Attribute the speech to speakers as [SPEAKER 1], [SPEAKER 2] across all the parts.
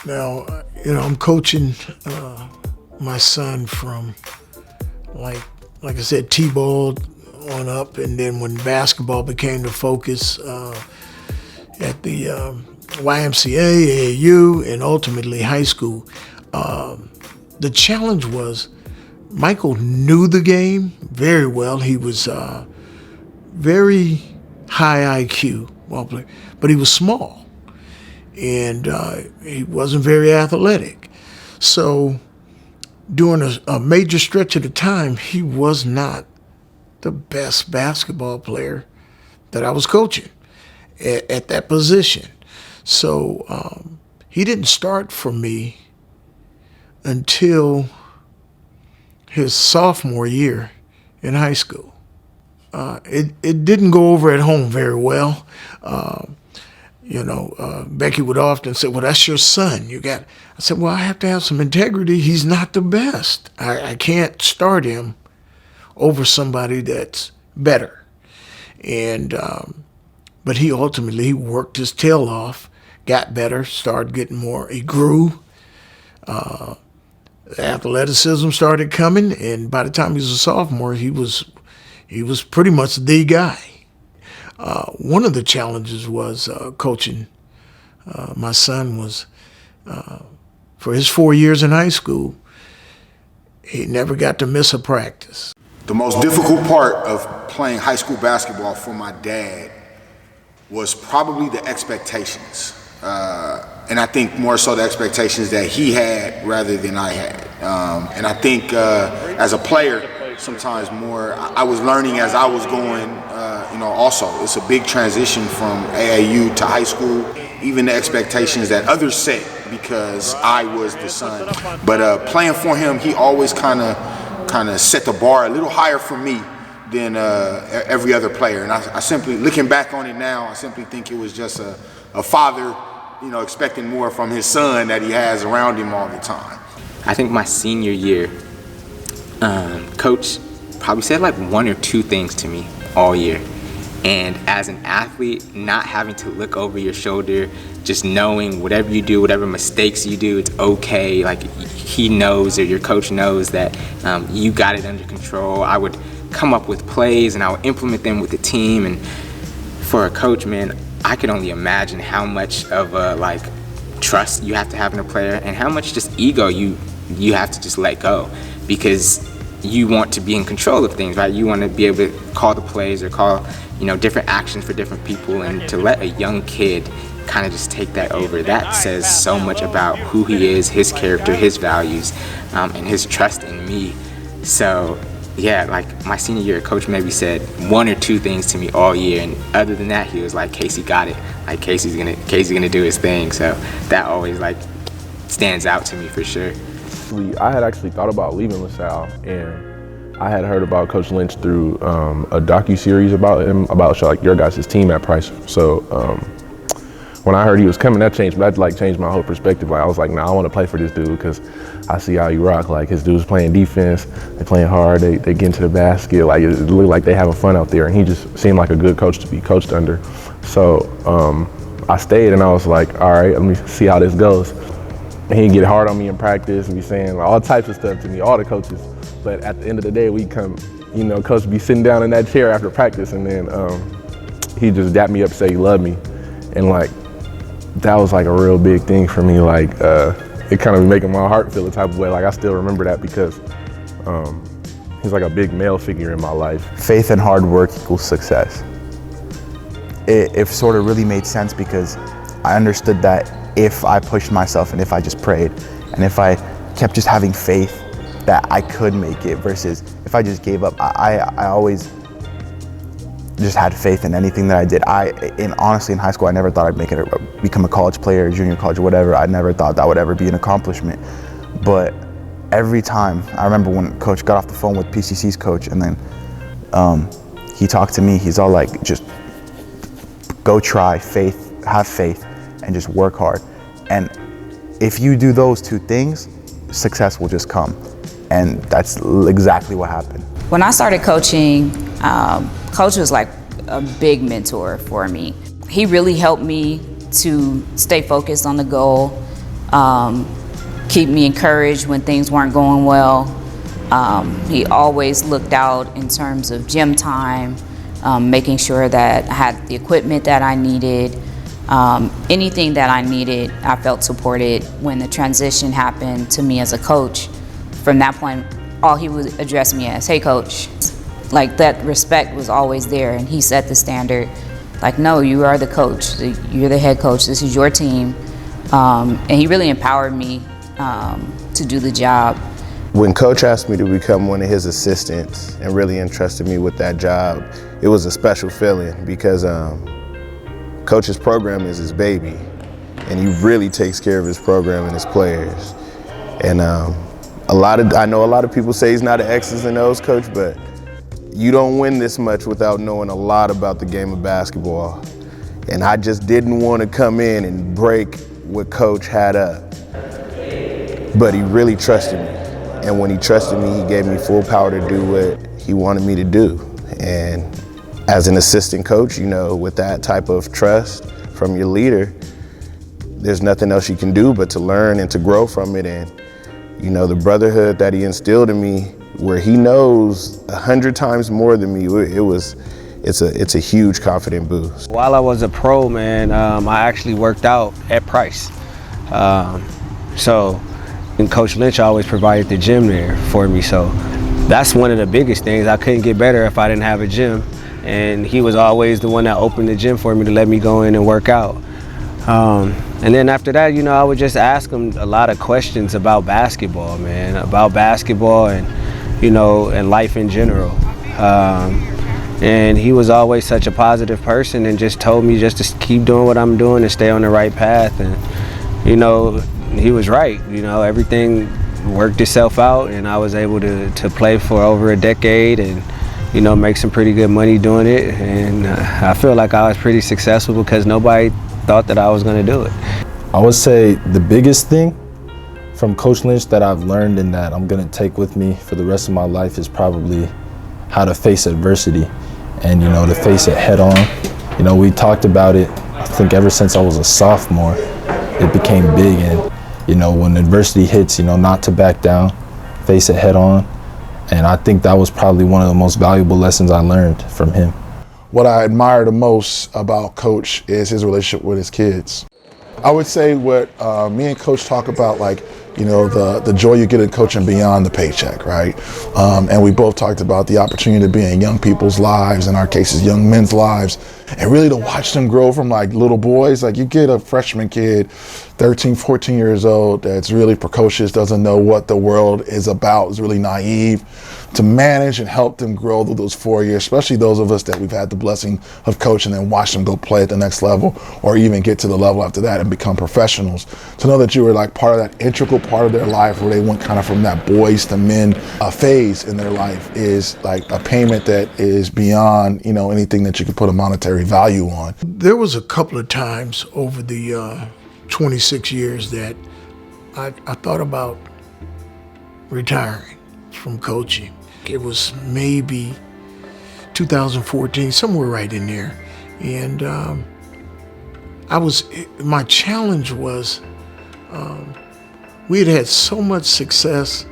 [SPEAKER 1] Now, I'm coaching my son from like I said, T-ball on up, and then when basketball became the focus at the YMCA, AAU, and ultimately high school, the challenge was Michael knew the game very well. He was very high IQ ball player, but he was small, and he wasn't very athletic. So during a major stretch of the time, he was not the best basketball player that I was coaching at that position. So he didn't start for me until his sophomore year in high school. It didn't go over at home very well. Becky would often say, well, that's your son. I said, well, I have to have some integrity. He's not the best. I can't start him over somebody that's better. And but he ultimately worked his tail off, got better, started getting more. He grew. Athleticism started coming, and by the time he was a sophomore, he was pretty much the guy. One of the challenges was coaching my son was, for his 4 years in high school, he never got to miss a practice.
[SPEAKER 2] The most difficult part of playing high school basketball for my dad was probably the expectations. And I think more so the expectations that he had rather than I had. And I think as a player, sometimes more, I was learning as I was going, also. It's a big transition from AAU to high school, even the expectations that others set because I was the son. But playing for him, he always kind of set the bar a little higher for me than every other player. And I simply, looking back on it now, I simply think it was just a father, expecting more from his son that he has around him all the time.
[SPEAKER 3] I think my senior year, Coach probably said like one or two things to me all year. And as an athlete, not having to look over your shoulder, just knowing whatever you do, whatever mistakes you do, it's okay. Like he knows, or your coach knows that you got it under control. I would come up with plays and I would implement them with the team. And for a coach, man, I could only imagine how much of a trust you have to have in a player and how much just ego you have to just let go, because you want to be in control of things, right? You want to be able to call the plays or call, different actions for different people, and to let a young kid kind of just take that over, that says so much about who he is, his character, his values, and his trust in me. So yeah, like my senior year, Coach maybe said one or two things to me all year, and other than that, he was like, Casey got it. Like Casey's gonna do his thing. So that always stands out to me for sure.
[SPEAKER 4] I had actually thought about leaving LaSalle, and I had heard about Coach Lynch through a docu-series about him, about your guys' team at Price. So when I heard he was coming, that changed my whole perspective. I was like, nah, I want to play for this dude because I see how he rock. Like his dude's playing defense, they playing hard, they get into the basket. Like it looked like they having fun out there, and he just seemed like a good coach to be coached under. So I stayed, and I was like, all right, let me see how this goes. And he'd get hard on me in practice and be saying all types of stuff to me, all the coaches. But at the end of the day, we come, coach would be sitting down in that chair after practice, and then he just dapped me up, say he loved me. And that was a real big thing for me. It kind of making my heart feel a type of way. I still remember that because he's a big male figure in my life.
[SPEAKER 5] Faith and hard work equals success. It sort of really made sense because I understood that if I pushed myself and if I just prayed and if I kept just having faith that I could make it, versus if I just gave up. I always just had faith in anything that I did. Honestly, in high school, I never thought I'd make it, become a college player, junior college, or whatever. I never thought that would ever be an accomplishment. But every time, I remember when Coach got off the phone with PCC's coach, and then he talked to me. He's all like, just go try, have faith, and just work hard. And if you do those two things, success will just come. And that's exactly what happened.
[SPEAKER 6] When I started coaching, Coach was like a big mentor for me. He really helped me to stay focused on the goal, keep me encouraged when things weren't going well. He always looked out in terms of gym time, making sure that I had the equipment that I needed. Anything that I needed, I felt supported. When the transition happened to me as a coach, from that point, all he would address me as, "Hey, coach." Like, that respect was always there, and he set the standard. Like, no, you are the coach. You're the head coach. This is your team. And he really empowered me to do the job.
[SPEAKER 4] When Coach asked me to become one of his assistants and really entrusted me with that job, it was a special feeling because Coach's program is his baby, and he really takes care of his program and his players. And I know a lot of people say he's not an X's and O's coach, but you don't win this much without knowing a lot about the game of basketball. And I just didn't want to come in and break what Coach had up. But he really trusted me. And when he trusted me, he gave me full power to do what he wanted me to do. And as an assistant coach, you know, with that type of trust from your leader, there's nothing else you can do but to learn and to grow from it. And, you know, the brotherhood that he instilled in me, where he knows 100 times more than me, it's a huge confident boost.
[SPEAKER 7] While I was a pro, man, I actually worked out at Price. And Coach Lynch always provided the gym there for me. So that's one of the biggest things. I couldn't get better if I didn't have a gym. And he was always the one that opened the gym for me to let me go in and work out. And then after that, you know, I would just ask him a lot of questions about basketball, man, about basketball and, you know, and life in general. And he was always such a positive person and just told me just to keep doing what I'm doing and stay on the right path. And, you know, he was right. You know, everything worked itself out, and I was able to play for over a decade and, you know, make some pretty good money doing it. And I feel like I was pretty successful because nobody thought that I was going to do it.
[SPEAKER 8] I would say the biggest thing from Coach Lynch that I've learned and that I'm going to take with me for the rest of my life is probably how to face adversity and, you know, to face it head on. You know, we talked about it, I think ever since I was a sophomore, it became big. And, you know, when adversity hits, you know, not to back down, face it head on. And I think that was probably one of the most valuable lessons I learned from him.
[SPEAKER 9] What I admire the most about Coach is his relationship with his kids. I would say what me and Coach talk about, like, you know, the joy you get in coaching beyond the paycheck, right? And we both talked about the opportunity to be in young people's lives, in our cases, young men's lives, and really to watch them grow from like little boys. Like, you get a freshman kid, 13, 14 years old, that's really precocious, doesn't know what the world is about, is really naive, to manage and help them grow through those 4 years, especially those of us that we've had the blessing of coaching and watch them go play at the next level or even get to the level after that and become professionals. To know that you were like part of that integral part of their life where they went kind of from that boys to men phase in their life is like a payment that is beyond, you know, anything that you could put a monetary value on.
[SPEAKER 1] There was a couple of times over the 26 years that I thought about retiring from coaching. It was maybe 2014, somewhere right in there. And my challenge was, we had had so much success,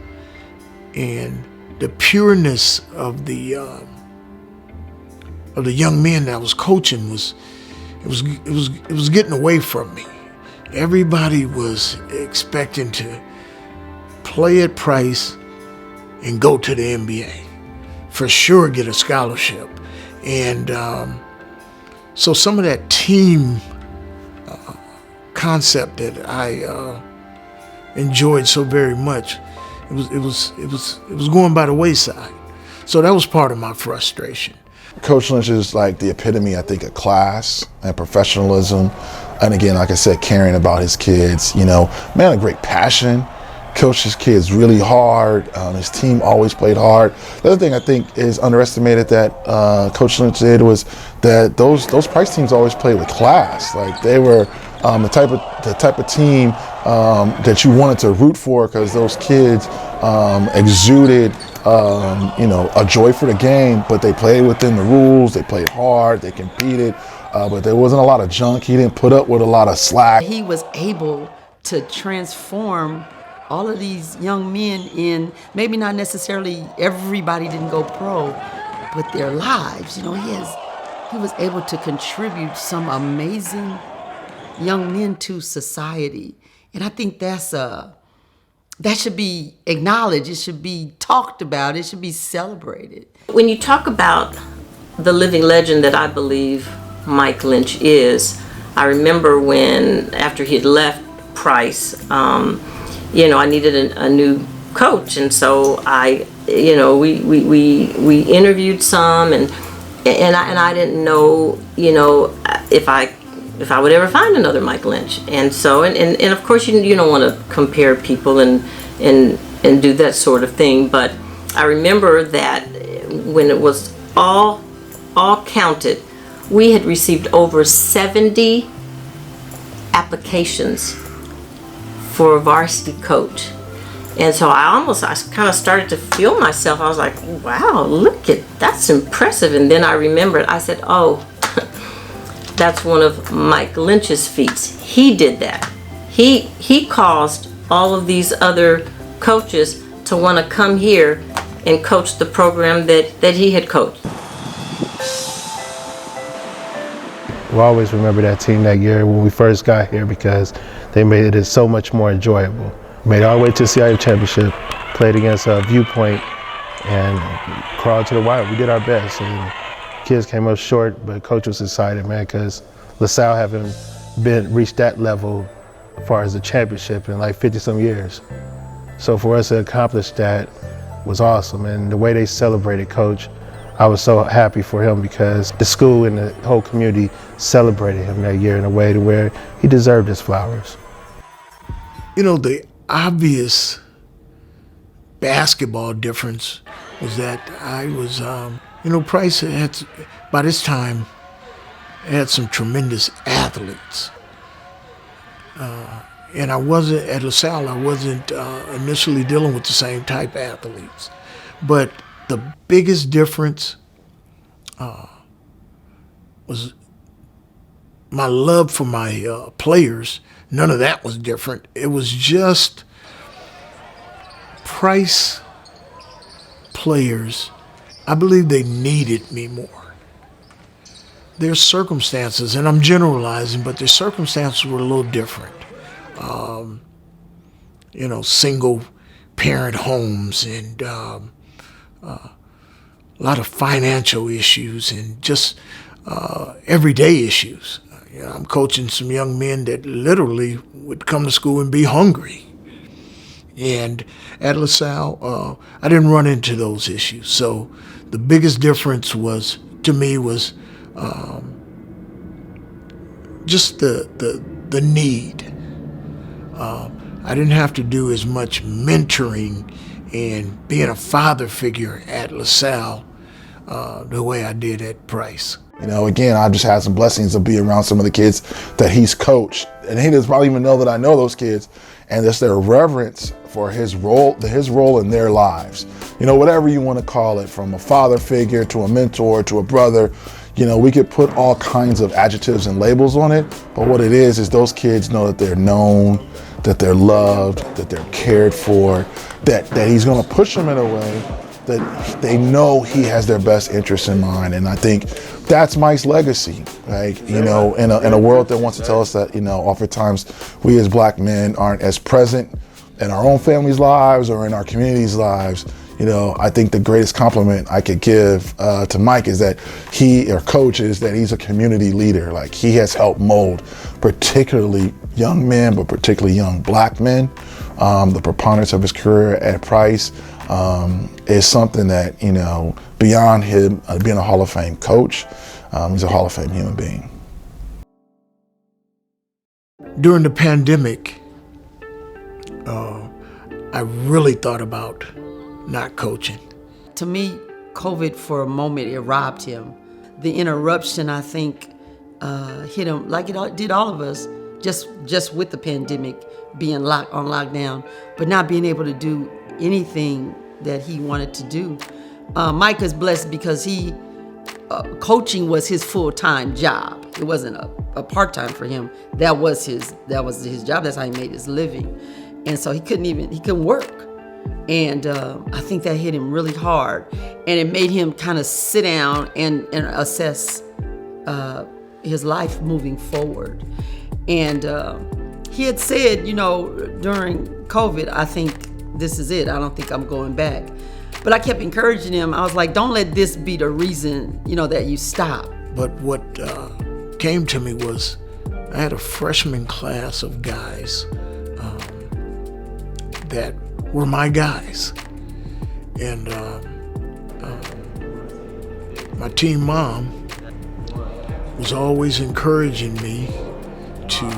[SPEAKER 1] and the pureness of the young men that I was coaching was getting away from me. Everybody was expecting to play at Price and go to the NBA, for sure get a scholarship. And so some of that team concept that I enjoyed so very much, it was going by the wayside. So that was part of my frustration.
[SPEAKER 9] Coach Lynch is like the epitome, I think, of class and professionalism. And again, like I said, caring about his kids, you know, man, a great passion. Coached his kids really hard. His team always played hard. The other thing I think is underestimated that Coach Lynch did was that those Price teams always played with class. Like, they were the type of team that you wanted to root for, because those kids exuded you know, a joy for the game, but they played within the rules. They played hard. They competed, but there wasn't a lot of junk. He didn't put up with a lot of slack.
[SPEAKER 10] He was able to transform all of these young men in, maybe not necessarily everybody didn't go pro, but their lives. You know, he was able to contribute some amazing young men to society. And I think that should be acknowledged. It should be talked about. It should be celebrated.
[SPEAKER 11] When you talk about the living legend that I believe Mike Lynch is, I remember when, after he had left Price, you know, I needed a new coach, and so we interviewed some, and I didn't know, you know, if I would ever find another Mike Lynch, and so and of course you don't want to compare people and do that sort of thing, but I remember that when it was all counted, we had received over 70 applications for a varsity coach. And so I kind of started to feel myself. I was like, wow, that's impressive. And then I remembered, I said, oh, that's one of Mike Lynch's feats. He did that. He caused all of these other coaches to want to come here and coach the program that he had coached.
[SPEAKER 12] We'll always remember that team that year when we first got here because they made it so much more enjoyable. Made it all the way to the CIF championship, played against Viewpoint, and crawled to the wire. We did our best, and kids came up short, but coach was excited, man, because LaSalle haven't reached that level as far as the championship in like 50-some years. So for us to accomplish that was awesome, and the way they celebrated Coach, I was so happy for him because the school and the whole community celebrated him that year in a way to where he deserved his flowers.
[SPEAKER 1] You know, the obvious basketball difference was that I was, Price had, by this time, had some tremendous athletes. And I wasn't, at LaSalle, I wasn't initially dealing with the same type of athletes. But the biggest difference was my love for my players. None of that was different. It was just Price players, I believe they needed me more. Their circumstances, and I'm generalizing, but their circumstances were a little different. Single parent homes and a lot of financial issues and just everyday issues. I'm coaching some young men that literally would come to school and be hungry. And at LaSalle, I didn't run into those issues. So the biggest difference was, to me, was just the need. I didn't have to do as much mentoring and being a father figure at LaSalle the way I did at Price.
[SPEAKER 9] Again, I just had some blessings of being around some of the kids that he's coached, and he doesn't probably even know that I know those kids, and just their reverence for his role in their lives. Whatever you want to call it, from a father figure to a mentor to a brother, we could put all kinds of adjectives and labels on it, but what it is those kids know that they're known, that they're loved, that they're cared for, that he's going to push them in a way that they know he has their best interests in mind. And I think that's Mike's legacy. In a world that wants to tell us that, oftentimes we as black men aren't as present in our own families' lives or in our communities' lives. I think the greatest compliment I could give to Mike is that he's a community leader. Like, he has helped mold particularly young men, but particularly young black men. The preponderance of his career at Price is something that, beyond him being a Hall of Fame coach, he's a Hall of Fame human being.
[SPEAKER 1] During the pandemic, I really thought about not coaching.
[SPEAKER 10] To me, COVID for a moment, it robbed him. The interruption, I think, hit him like it did all of us, just with the pandemic being on lockdown, but not being able to do anything that he wanted to do. Mike is blessed because he coaching was his full-time job. It wasn't a part-time for him. That was his job. That's how he made his living. And so he couldn't work. And I think that hit him really hard. And it made him kind of sit down and assess his life moving forward. And he had said, during COVID, I think this is it. I don't think I'm going back. But I kept encouraging him. I was like, don't let this be the reason, that you stop.
[SPEAKER 1] But what came to me was I had a freshman class of guys that were my guys. And my team mom was always encouraging me to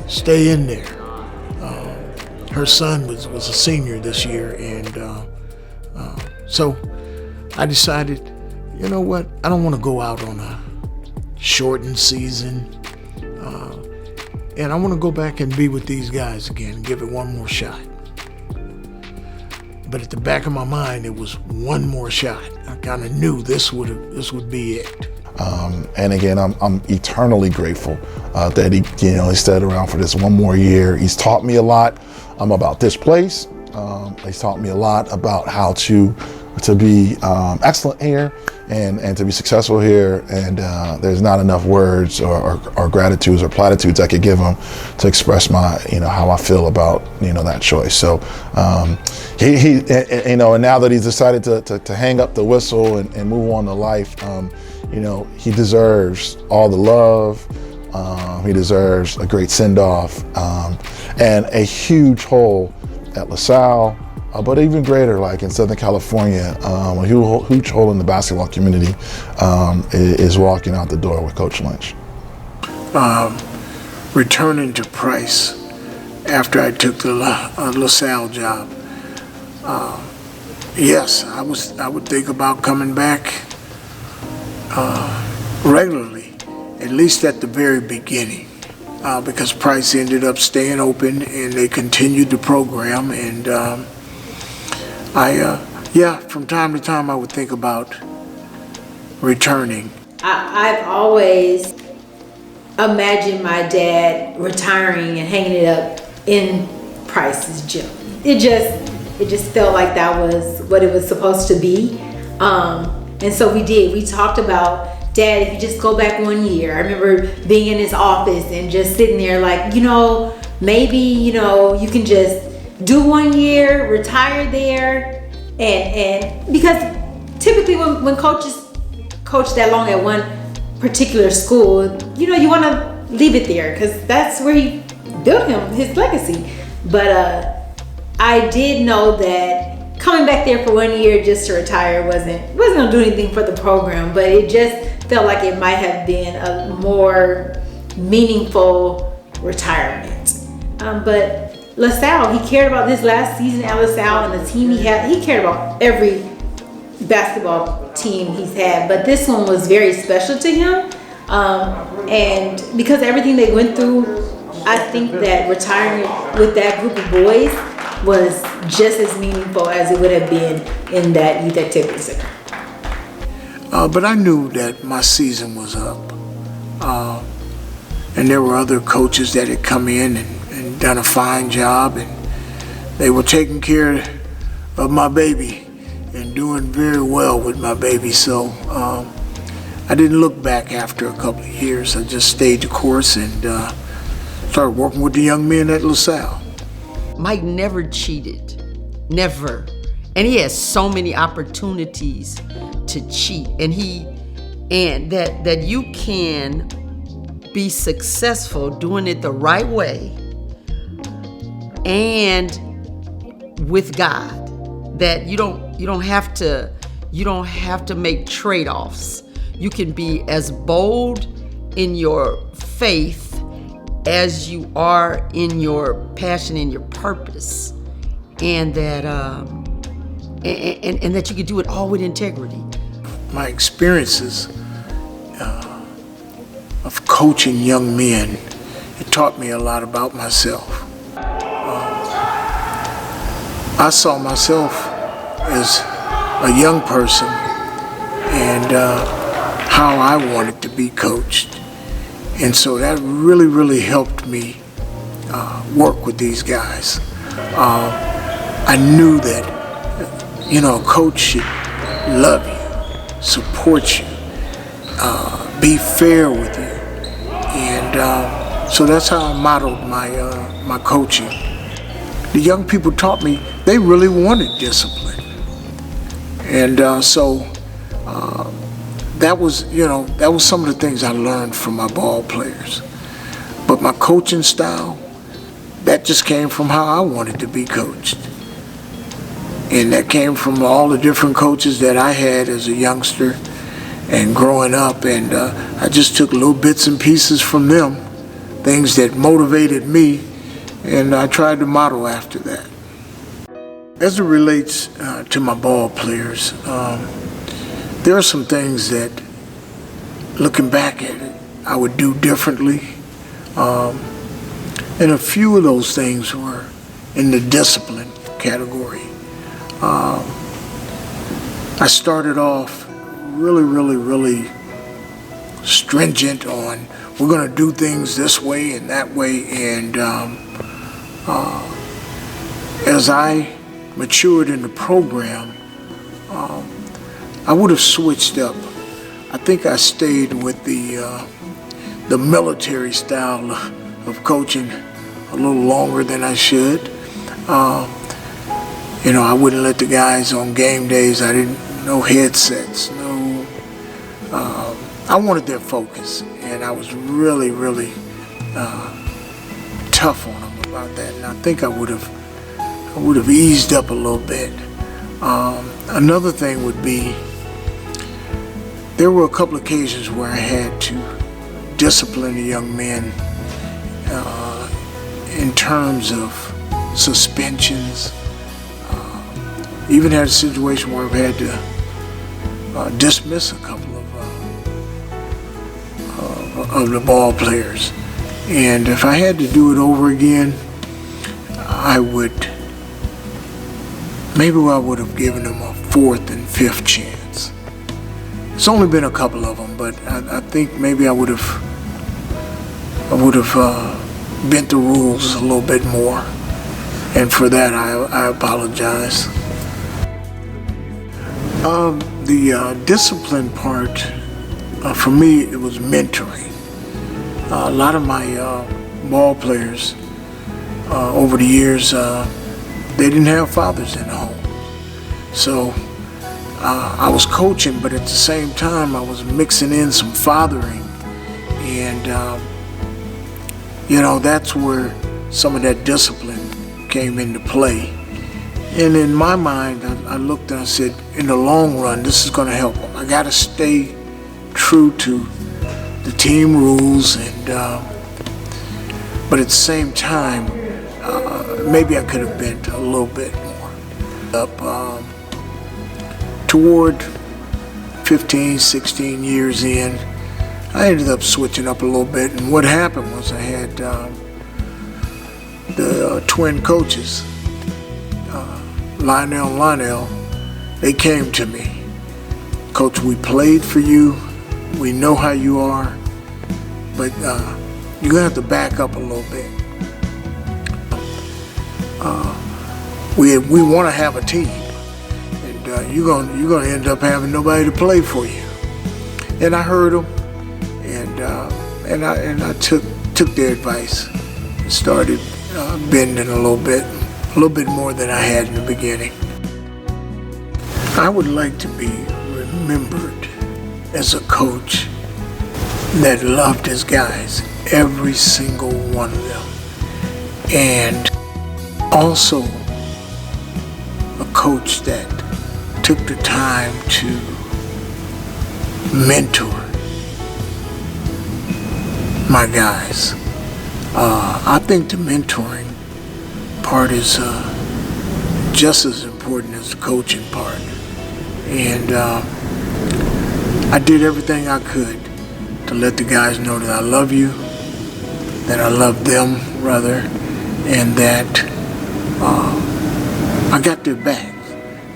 [SPEAKER 1] stay in there. Her son was a senior this year, and so I decided, you know what, I don't want to go out on a shortened season, and I want to go back and be with these guys again and give it one more shot. But at the back of my mind, it was one more shot. I kind of knew this would be it.
[SPEAKER 9] And again, I'm eternally grateful that he stayed around for this one more year. He's taught me a lot about this place. He's taught me a lot about how to be excellent here and to be successful here. And there's not enough words or gratitudes or platitudes I could give him to express my, how I feel about, that choice. So he and now that he's decided to hang up the whistle and move on to life, he deserves all the love. He deserves a great send-off and a huge hole at LaSalle, but even greater, like in Southern California, a huge hole in the basketball community is walking out the door with Coach Lynch.
[SPEAKER 1] Returning to Price after I took the LaSalle job, yes, I would think about coming back regularly, at least at the very beginning, because Price ended up staying open and they continued the program. And from time to time I would think about returning.
[SPEAKER 13] I've always imagined my dad retiring and hanging it up in Price's gym. It just felt like that was what it was supposed to be. And so we did. We talked about, Dad, if you just go back 1 year. I remember being in his office and just sitting there like, maybe, you can just do 1 year, retire there. And because typically when coaches coach that long at one particular school, you want to leave it there because that's where he built his legacy. But I did know that coming back there for 1 year just to retire wasn't gonna do anything for the program, but it just felt like it might have been a more meaningful retirement. But LaSalle, he cared about this last season at LaSalle and the team he had. He cared about every basketball team he's had, but this one was very special to him. And because everything they went through, I think that retiring with that group of boys was just as meaningful as it would have been in that youth activity center.
[SPEAKER 1] But I knew that my season was up. And there were other coaches that had come in and done a fine job, and they were taking care of my baby and doing very well with my baby. So I didn't look back after a couple of years. I just stayed the course and started working with the young men at LaSalle.
[SPEAKER 10] Mike never cheated, never. And he has so many opportunities to cheat. And that you can be successful doing it the right way and with God. That you don't have to make trade-offs. You can be as bold in your faith as you are in your passion and your purpose, and that and that you can do it all with integrity.
[SPEAKER 1] My experiences of coaching young men, it taught me a lot about myself. I saw myself as a young person and how I wanted to be coached. And so that really, really helped me work with these guys. I knew that, a coach should love you, support you, be fair with you. And so that's how I modeled my coaching. The young people taught me they really wanted discipline. And so that was some of the things I learned from my ball players. But my coaching style, that just came from how I wanted to be coached. And that came from all the different coaches that I had as a youngster and growing up. And I just took little bits and pieces from them, things that motivated me, and I tried to model after that. As it relates to my ball players, there are some things that, looking back at it, I would do differently. And a few of those things were in the discipline category. I started off really stringent on, we're going to do things this way and that way. And as I matured in the program, I would have switched up. I think I stayed with the military style of coaching a little longer than I should. I wouldn't let the guys on game days, no headsets, I wanted their focus, and I was really tough on them about that. And I think I would have eased up a little bit. Another thing would be, there were a couple of occasions where I had to discipline the young men in terms of suspensions. Even had a situation where I've had to dismiss a couple of the ball players. And if I had to do it over again, I would have given them a fourth and fifth chance. It's only been a couple of them, but I think maybe I would have bent the rules a little bit more. And for that, I apologize. The discipline part, for me, it was mentoring. A lot of my ball players over the years, they didn't have fathers in the home. So I was coaching, but at the same time, I was mixing in some fathering. And, that's where some of that discipline came into play. And in my mind, I looked and I said, in the long run, this is going to help them. I got to stay true to the team rules, and but at the same time, maybe I could have bent a little bit more. Up toward 15, 16 years in, I ended up switching up a little bit, and what happened was I had the twin coaches, Lionel and Lionel. They came to me. Coach, we played for you. We know how you are, but you're gonna have to back up a little bit. We want to have a team, and you're gonna end up having nobody to play for you. And I heard them, and I took their advice and started bending a little bit more than I had in the beginning. I would like to be remembered as a coach that loved his guys, every single one of them, and also a coach that took the time to mentor my guys. I think the mentoring part is just as important as the coaching part. And I did everything I could to let the guys know that I love you, that I love them, rather, and that I got their back.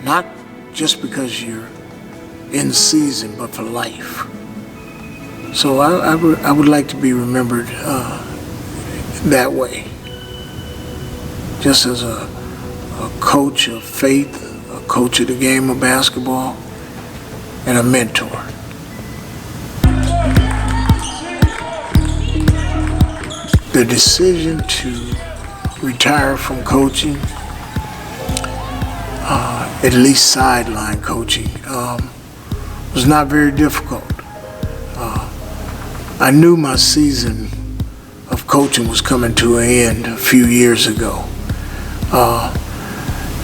[SPEAKER 1] Not just because you're in season, but for life. So I would like to be remembered that way. Just as a coach of faith, a coach of the game of basketball, and a mentor. The decision to retire from coaching, at least sideline coaching, was not very difficult. I knew my season of coaching was coming to an end a few years ago.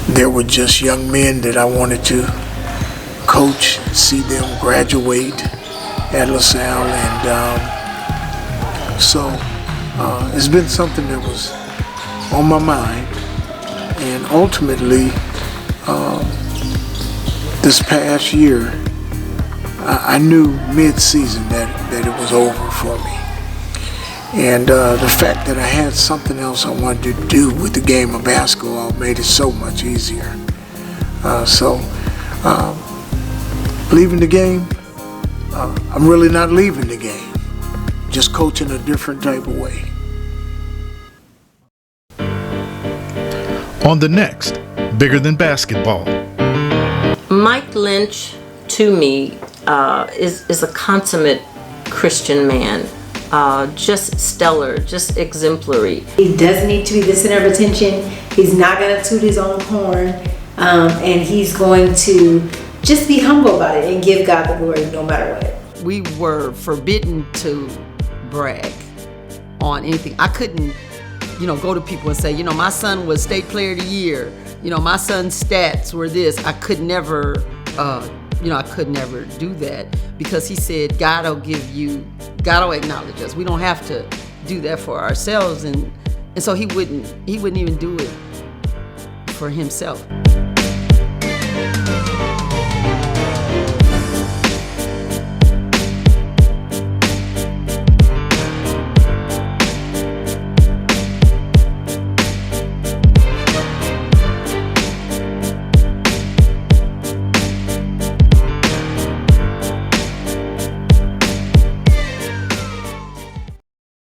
[SPEAKER 1] There were just young men that I wanted to coach, see them graduate at LaSalle, and so it's been something that was on my mind, and ultimately this past year I knew mid-season that it was over for me. And the fact that I had something else I wanted to do with the game of basketball made it so much easier. Leaving the game, I'm really not leaving the game, just coaching a different type of way.
[SPEAKER 14] On the next, Bigger Than Basketball.
[SPEAKER 11] Mike Lynch, to me, is a consummate Christian man. Just stellar, just exemplary.
[SPEAKER 13] He doesn't need to be the center of attention. He's not going to toot his own horn, and he's going to just be humble about it and give God the glory no matter what.
[SPEAKER 10] We were forbidden to brag on anything. I couldn't, go to people and say, my son was state player of the year. My son's stats were this. I could never, I could never do that, because he said God will acknowledge us. We don't have to do that for ourselves, and so he wouldn't even do it for himself.